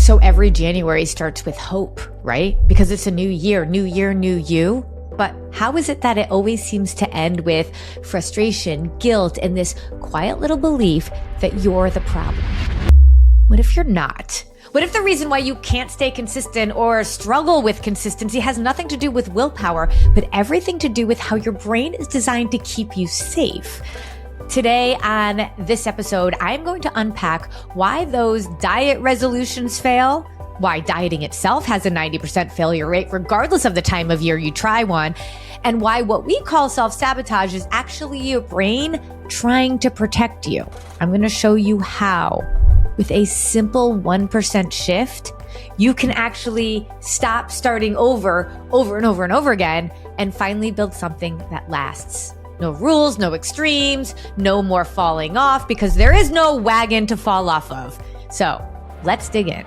So every January starts with hope, right? Because it's a new year, new you. But how is it that it always seems to end with frustration, guilt, and this quiet little belief that you're the problem? What if you're not? What if the reason why you can't stay consistent or struggle with consistency has nothing to do with willpower, but everything to do with how your brain is designed to keep you safe? Today on this episode, I'm going to unpack why those diet resolutions fail, why dieting itself has a 90% failure rate regardless of the time of year you try one, and why what we call self-sabotage is actually your brain trying to protect you. I'm going to show you how, with a simple 1% shift, you can actually stop starting over and over again and finally build something that lasts. No rules, no extremes, no more falling off, because there is no wagon to fall off of. So let's dig in.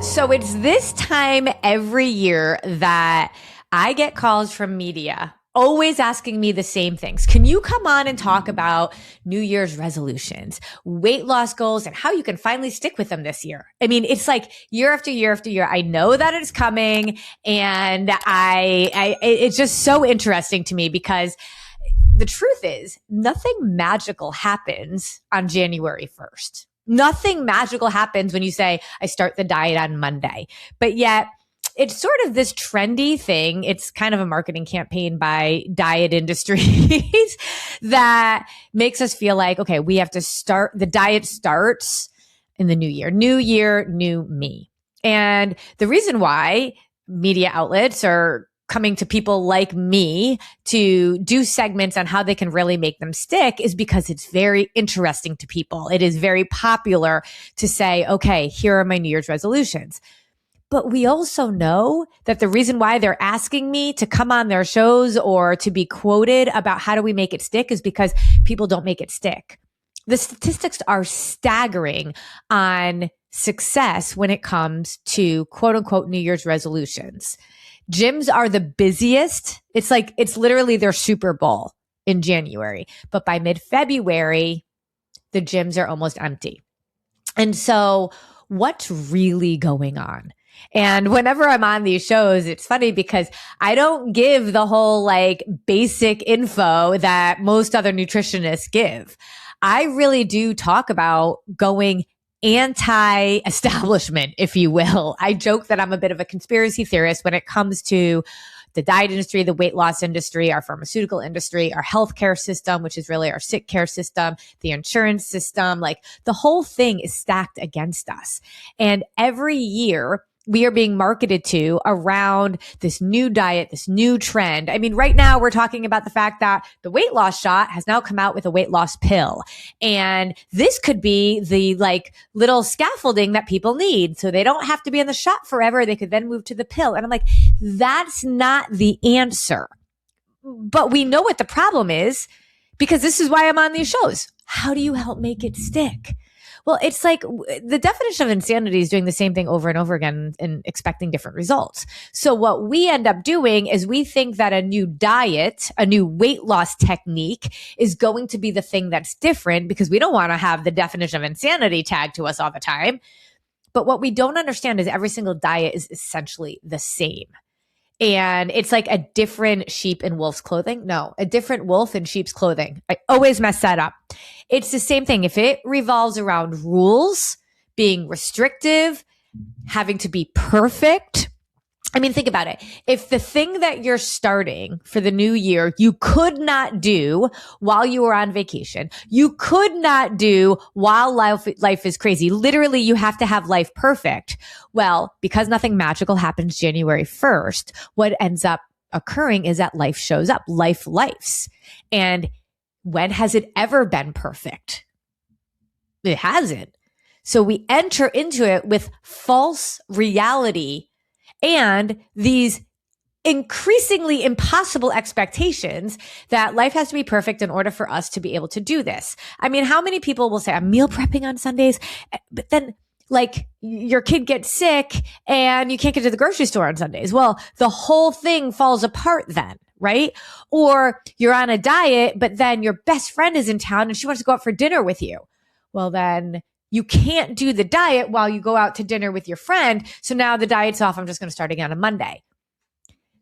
So it's this time every year that I get calls from media always asking me the same things. Can you come on and talk about New Year's resolutions, weight loss goals, and how you can finally stick with them this year? I mean, it's like year after year after year. I know that it's coming, and it's just so interesting to me because the truth is nothing magical happens on January 1st. Nothing magical happens when you say, I start the diet on Monday. But yet, it's sort of this trendy thing. It's kind of a marketing campaign by diet industries that makes us feel like, okay, we have to start, the diet starts in the new year. New year, new me. And the reason why media outlets are coming to people like me to do segments on how they can really make them stick is because it's very interesting to people. It is very popular to say, okay, here are my New Year's resolutions. But we also know that the reason why they're asking me to come on their shows or to be quoted about how do we make it stick is because people don't make it stick. The statistics are staggering on success when it comes to quote unquote New Year's resolutions. Gyms are the busiest. It's literally their Super Bowl in January. But by mid-February, the gyms are almost empty. And so what's really going on? And whenever I'm on these shows, it's funny because I don't give the whole basic info that most other nutritionists give. I really do talk about going anti-establishment, if you will. I joke that I'm a bit of a conspiracy theorist when it comes to the diet industry, the weight loss industry, our pharmaceutical industry, our healthcare system, which is really our sick care system, the insurance system. The whole thing is stacked against us. And every year, we are being marketed to around this new diet, this new trend. I mean, right now we're talking about the fact that the weight loss shot has now come out with a weight loss pill. And this could be the little scaffolding that people need. So they don't have to be in the shot forever. They could then move to the pill. And I'm like, that's not the answer. But we know what the problem is because this is why I'm on these shows. How do you help make it stick? Well, it's like the definition of insanity is doing the same thing over and over again and expecting different results. So what we end up doing is we think that a new diet, a new weight loss technique is going to be the thing that's different because we don't want to have the definition of insanity tagged to us all the time. But what we don't understand is every single diet is essentially the same. And it's like a different sheep in wolf's clothing. No, a different wolf in sheep's clothing. I always mess that up. It's the same thing. If it revolves around rules, being restrictive, having to be perfect. I mean, think about it. If the thing that you're starting for the new year, you could not do while you were on vacation, you could not do while life is crazy. Literally, you have to have life perfect. Well, because nothing magical happens January 1st, what ends up occurring is that life shows up, lifes. And when has it ever been perfect? It hasn't. So we enter into it with false reality and these increasingly impossible expectations that life has to be perfect in order for us to be able to do this. I mean, how many people will say, I'm meal prepping on Sundays, but then your kid gets sick and you can't get to the grocery store on Sundays. Well, the whole thing falls apart then, right? Or you're on a diet, but then your best friend is in town and she wants to go out for dinner with you. Well, then You can't do the diet while you go out to dinner with your friend. So now the diet's off. I'm just going to start again on Monday.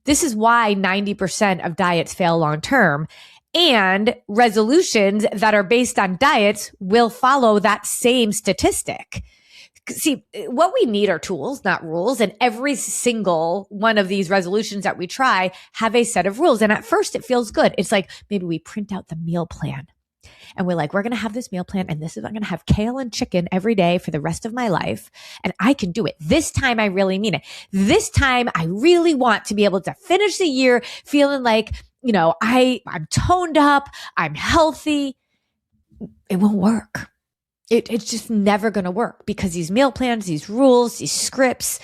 This is why 90% of diets fail long term. And resolutions that are based on diets will follow that same statistic. See, what we need are tools, not rules. And every single one of these resolutions that we try have a set of rules. And at first it feels good. It's like maybe we print out the meal plan and we're like, we're going to have this meal plan and I'm going to have kale and chicken every day for the rest of my life. And I can do it. This time I really mean it. This time I really want to be able to finish the year feeling like, I'm toned up, I'm healthy. It won't work. It's just never going to work because these meal plans, these rules, these scripts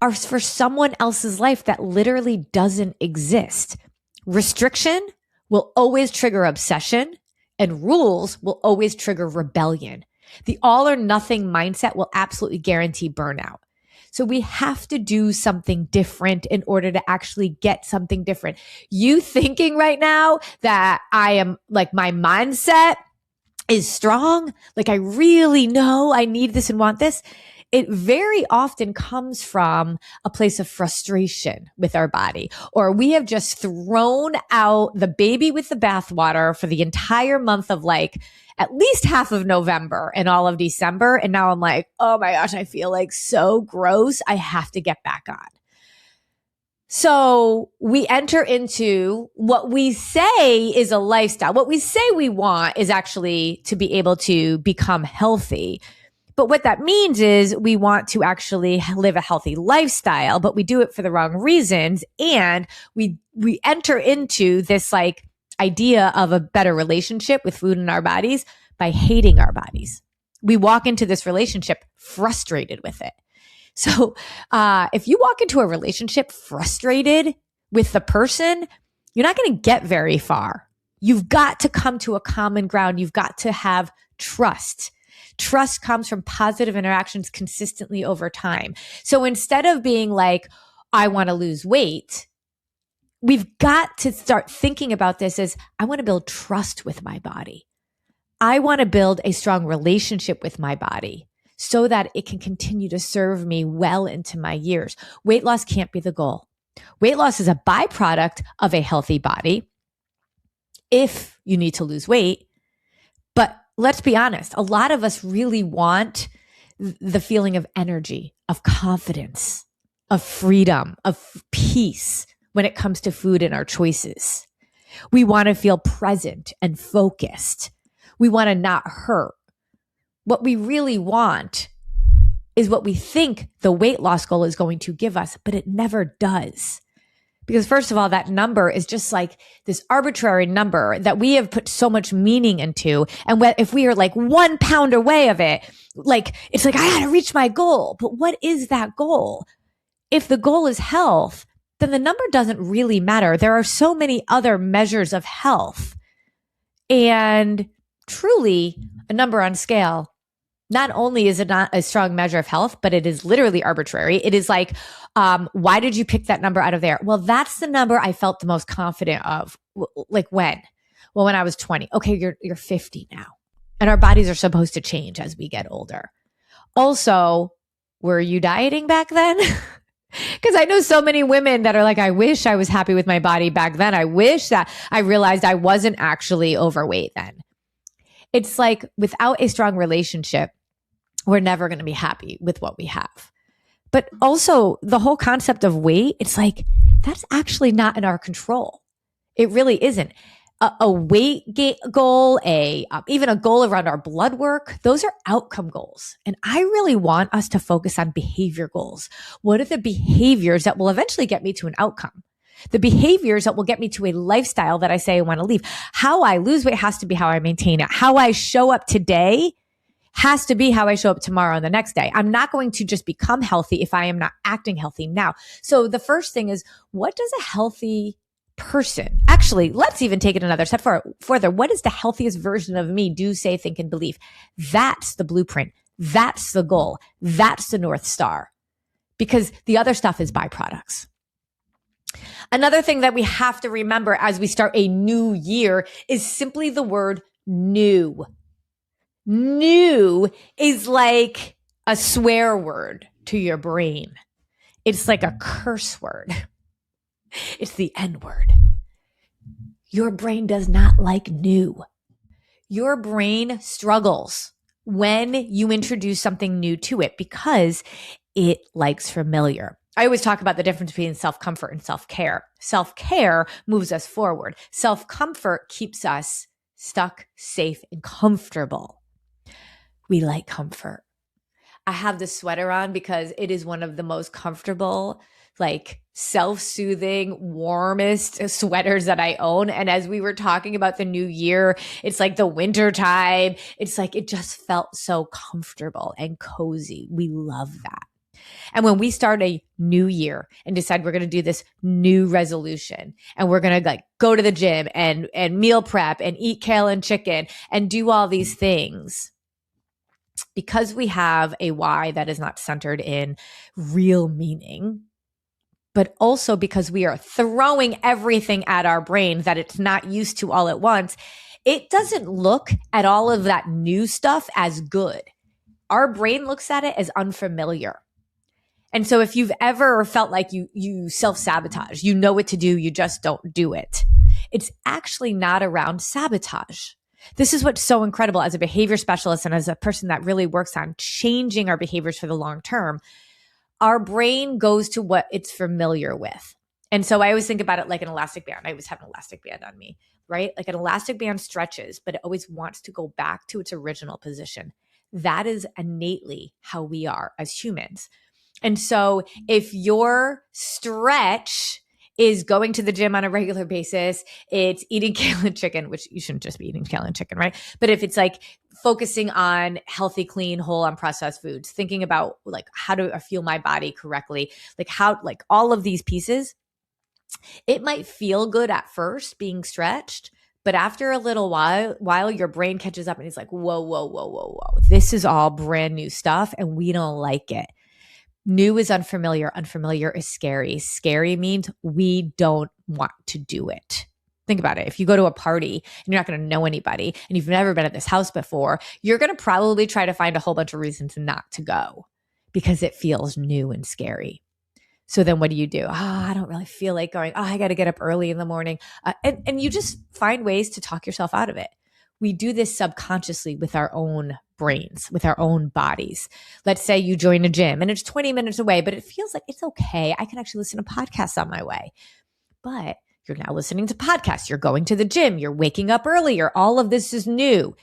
are for someone else's life that literally doesn't exist. Restriction will always trigger obsession and rules will always trigger rebellion. The all or nothing mindset will absolutely guarantee burnout. So we have to do something different in order to actually get something different. You thinking right now that I am like my mindset is strong, like I really know I need this and want this, it very often comes from a place of frustration with our body, or we have just thrown out the baby with the bathwater for the entire month of like at least half of November and all of December. And now I'm like, oh my gosh, I feel like so gross. I have to get back on. So we enter into what we say is a lifestyle. What we say we want is actually to be able to become healthy. But what that means is we want to actually live a healthy lifestyle, but we do it for the wrong reasons. And we enter into this like idea of a better relationship with food in our bodies by hating our bodies. We walk into this relationship frustrated with it. So if you walk into a relationship frustrated with the person, you're not going to get very far. You've got to come to a common ground. You've got to have trust. Trust comes from positive interactions consistently over time. So instead of being like, I want to lose weight, we've got to start thinking about this as I want to build trust with my body. I want to build a strong relationship with my body so that it can continue to serve me well into my years. Weight loss can't be the goal. Weight loss is a byproduct of a healthy body if you need to lose weight. But let's be honest, a lot of us really want the feeling of energy, of confidence, of freedom, of peace when it comes to food and our choices. We want to feel present and focused. We want to not hurt. What we really want is what we think the weight loss goal is going to give us, but it never does. Because first of all, that number is just like this arbitrary number that we have put so much meaning into. And if we are like 1 pound away of it, like it's like, I got to reach my goal. But what is that goal? If the goal is health, then the number doesn't really matter. There are so many other measures of health. And truly, a number on scale, not only is it not a strong measure of health, but it is literally arbitrary. It is like, why did you pick that number out of there? Well, that's the number I felt the most confident of. Like when? Well, when I was 20. Okay, you're 50 now. And our bodies are supposed to change as we get older. Also, were you dieting back then? Because I know so many women that are like, I wish I was happy with my body back then. I wish that I realized I wasn't actually overweight then. It's like without a strong relationship, we're never going to be happy with what we have. But also the whole concept of weight, it's like, that's actually not in our control. It really isn't. A weight goal, even a goal around our blood work, those are outcome goals. And I really want us to focus on behavior goals. What are the behaviors that will eventually get me to an outcome? The behaviors that will get me to a lifestyle that I say I want to leave. How I lose weight has to be how I maintain it. How I show up today has to be how I show up tomorrow and the next day. I'm not going to just become healthy if I am not acting healthy now. So the first thing is, what does a healthy person, actually, let's even take it another step further. What is the healthiest version of me do, say, think, and believe? That's the blueprint. That's the goal. That's the North Star. Because the other stuff is byproducts. Another thing that we have to remember as we start a new year is simply the word new. New is like a swear word to your brain. It's like a curse word. It's the N word. Your brain does not like new. Your brain struggles when you introduce something new to it because it likes familiar. I always talk about the difference between self-comfort and self-care. Self-care moves us forward. Self-comfort keeps us stuck, safe, and comfortable. We like comfort. I have this sweater on because it is one of the most comfortable, like self-soothing, warmest sweaters that I own. And as we were talking about the new year, it's like the winter time. It's like it just felt so comfortable and cozy. We love that. And when we start a new year and decide we're going to do this new resolution and we're going to like go to the gym and meal prep and eat kale and chicken and do all these things, because we have a why that is not centered in real meaning, but also because we are throwing everything at our brain that it's not used to all at once, it doesn't look at all of that new stuff as good. Our brain looks at it as unfamiliar. And so if you've ever felt like you self-sabotage, you know what to do, you just don't do it. It's actually not around sabotage. This is what's so incredible as a behavior specialist and as a person that really works on changing our behaviors for the long term. Our brain goes to what it's familiar with. And so I always think about it like an elastic band. I always have an elastic band on me, right? Like an elastic band stretches, but it always wants to go back to its original position. That is innately how we are as humans. And so if your stretch is going to the gym on a regular basis, it's eating kale and chicken, which you shouldn't just be eating kale and chicken, right? But if it's like focusing on healthy, clean, whole, unprocessed foods, thinking about like, how do I fuel my body correctly? Like how, like all of these pieces, it might feel good at first being stretched, but after a little while, your brain catches up and it's like, whoa, whoa, whoa, whoa, whoa. This is all brand new stuff and we don't like it. New is unfamiliar. Unfamiliar is scary. Scary means we don't want to do it. Think about it. If you go to a party and you're not going to know anybody and you've never been at this house before, you're going to probably try to find a whole bunch of reasons not to go because it feels new and scary. So then what do? I don't really feel like going. I got to get up early in the morning. And you just find ways to talk yourself out of it. We do this subconsciously with our own brains, with our own bodies. Let's say you join a gym and it's 20 minutes away, but it feels like it's okay. I can actually listen to podcasts on my way. But you're now listening to podcasts. You're going to the gym. You're waking up earlier. All of this is new.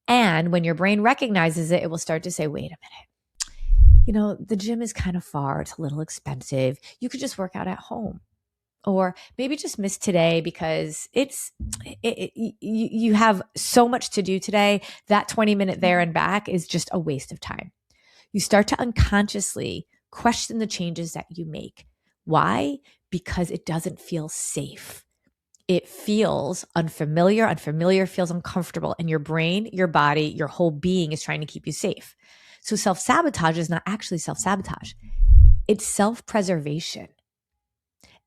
And when your brain recognizes it, it will start to say, wait a minute. The gym is kind of far. It's a little expensive. You could just work out at home. Or maybe just miss today because you have so much to do today. That 20-minute there and back is just a waste of time. You start to unconsciously question the changes that you make. Why? Because it doesn't feel safe. It feels unfamiliar. Unfamiliar feels uncomfortable. And your brain, your body, your whole being is trying to keep you safe. So self-sabotage is not actually self-sabotage. It's self-preservation.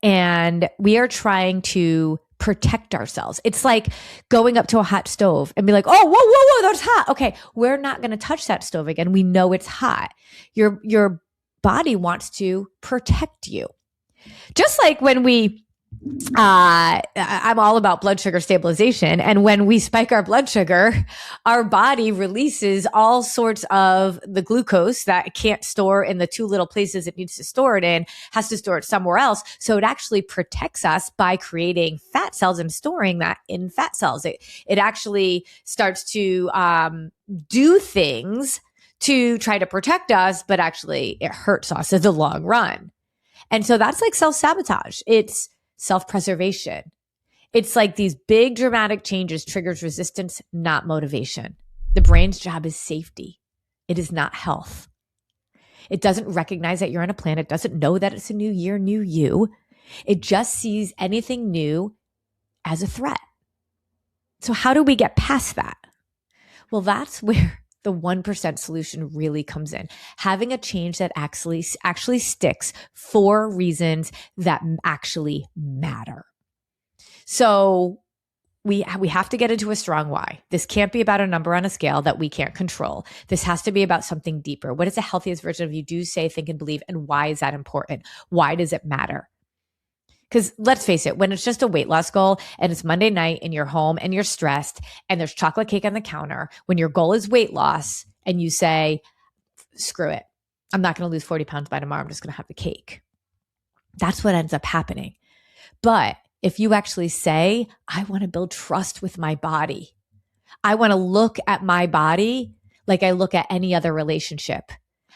And we are trying to protect ourselves. It's like going up to a hot stove and be like, oh, whoa, whoa, whoa, that's hot. Okay, we're not going to touch that stove again. We know it's hot. Your body wants to protect you. Just like when I'm all about blood sugar stabilization. And when we spike our blood sugar, our body releases all sorts of the glucose that it can't store in the two little places it needs to store it in, has to store it somewhere else. So it actually protects us by creating fat cells and storing that in fat cells. It actually starts to do things to try to protect us, but actually it hurts us in the long run. And so that's like self-sabotage. It's self-preservation. It's like these big dramatic changes triggers resistance, not motivation. The brain's job is safety. It is not health. It doesn't recognize that you're on a planet, doesn't know that it's a new year, new you. It just sees anything new as a threat. So how do we get past that? Well, that's where the 1% solution really comes in. Having a change that actually sticks for reasons that actually matter. So we have to get into a strong why. This can't be about a number on a scale that we can't control. This has to be about something deeper. What is the healthiest version of you do, say, think, and believe? And why is that important? Why does it matter? Because let's face it, when it's just a weight loss goal and it's Monday night and you're home and you're stressed and there's chocolate cake on the counter, when your goal is weight loss and you say, screw it, I'm not going to lose 40 pounds by tomorrow, I'm just going to have the cake. That's what ends up happening. But if you actually say, I want to build trust with my body, I want to look at my body like I look at any other relationship.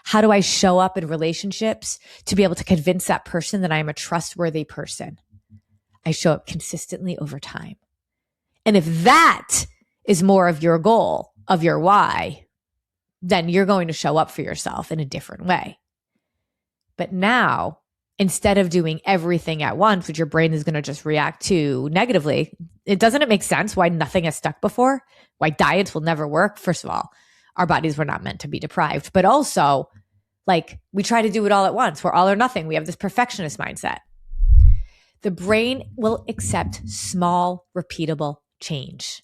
How do I show up in relationships to be able to convince that person that I am a trustworthy person? I show up consistently over time. And if that is more of your goal, of your why, then you're going to show up for yourself in a different way. But now, instead of doing everything at once, which your brain is going to just react to negatively, doesn't it make sense why nothing has stuck before? Why diets will never work? First of all, our bodies were not meant to be deprived, but also like we try to do it all at once. We're all or nothing. We have this perfectionist mindset. The brain will accept small, repeatable change.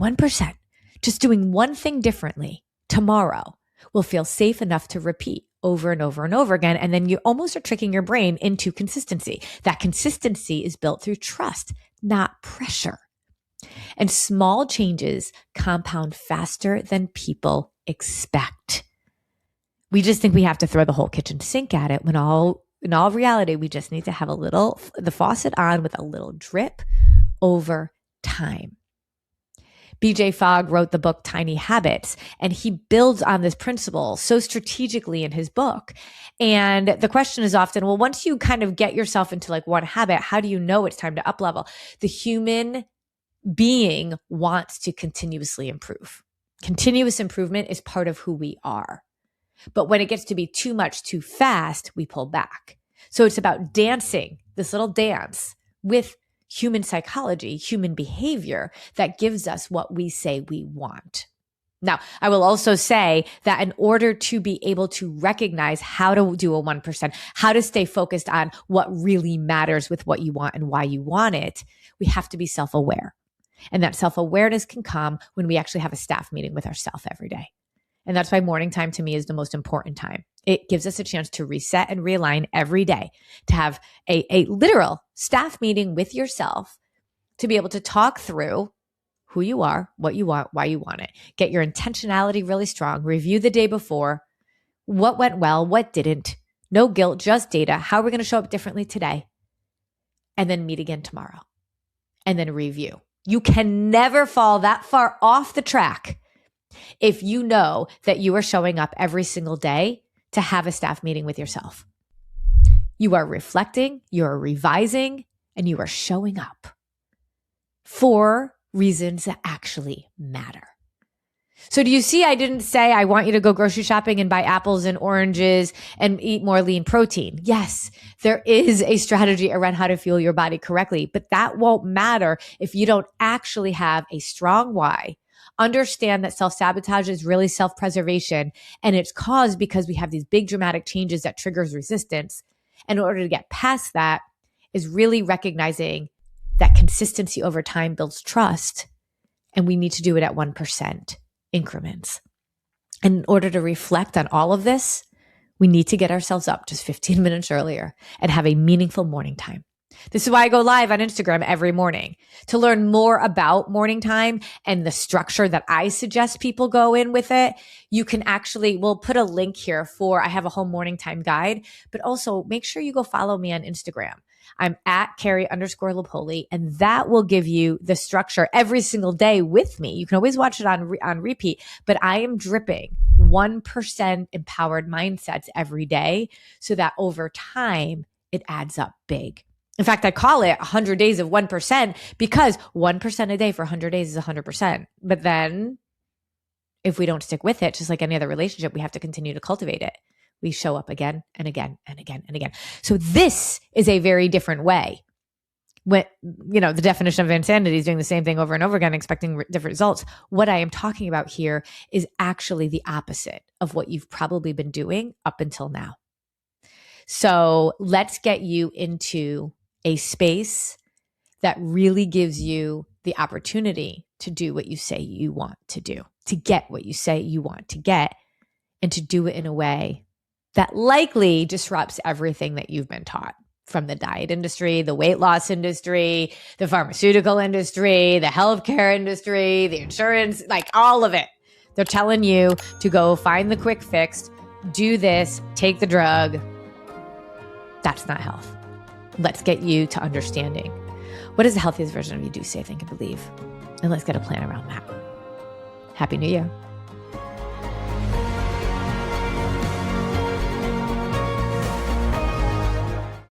1%, just doing one thing differently tomorrow will feel safe enough to repeat over and over and over again. And then you almost are tricking your brain into consistency. That consistency is built through trust, not pressure. And small changes compound faster than people expect. We just think we have to throw the whole kitchen sink at it when in all reality, we just need to have the faucet on with a little drip over time. BJ Fogg wrote the book Tiny Habits, and he builds on this principle so strategically in his book. And the question is often, well, once you kind of get yourself into like one habit, how do you know it's time to up level? The human being wants to continuously improve. Continuous improvement is part of who we are. But when it gets to be too much too fast, we pull back. So it's about dancing, this little dance with human psychology, human behavior that gives us what we say we want. Now, I will also say that in order to be able to recognize how to do a 1%, how to stay focused on what really matters with what you want and why you want it, we have to be self-aware. And that self-awareness can come when we actually have a staff meeting with ourselves every day. And that's why morning time to me is the most important time. It gives us a chance to reset and realign every day, to have a literal staff meeting with yourself, to be able to talk through who you are, what you want, why you want it. Get your intentionality really strong. Review the day before. What went well, what didn't. No guilt, just data. How are we going to show up differently today? And then meet again tomorrow. And then review. You can never fall that far off the track if you know that you are showing up every single day to have a staff meeting with yourself. You are reflecting, you are revising, and you are showing up for reasons that actually matter. So do you see, I didn't say I want you to go grocery shopping and buy apples and oranges and eat more lean protein. Yes, there is a strategy around how to fuel your body correctly, but that won't matter if you don't actually have a strong why. Understand that self-sabotage is really self-preservation, and it's caused because we have these big dramatic changes that triggers resistance. And in order to get past that is really recognizing that consistency over time builds trust, and we need to do it at 1% increments. And in order to reflect on all of this, we need to get ourselves up just 15 minutes earlier and have a meaningful morning time. This is why I go live on Instagram every morning, to learn more about morning time and the structure that I suggest people go in with it. You can actually, we'll put a link here for, I have a whole morning time guide, but also make sure you go follow me on Instagram. I'm at Carrie_Lipoli, and that will give you the structure every single day with me. You can always watch it on repeat, but I am dripping 1% empowered mindsets every day so that over time it adds up big. In fact, I call it 100 days of 1% because 1% a day for 100 days is 100%. But then if we don't stick with it, just like any other relationship, we have to continue to cultivate it. We show up again and again and again and again. So this is a very different way. When, the definition of insanity is doing the same thing over and over again, expecting different results. What I am talking about here is actually the opposite of what you've probably been doing up until now. So let's get you into a space that really gives you the opportunity to do what you say you want to do, to get what you say you want to get, and to do it in a way that likely disrupts everything that you've been taught from the diet industry, the weight loss industry, the pharmaceutical industry, the healthcare industry, the insurance, like all of it. They're telling you to go find the quick fix, do this, take the drug. That's not health. Let's get you to understanding what is the healthiest version of you. Do, say, think, and believe. And let's get a plan around that. Happy New Year.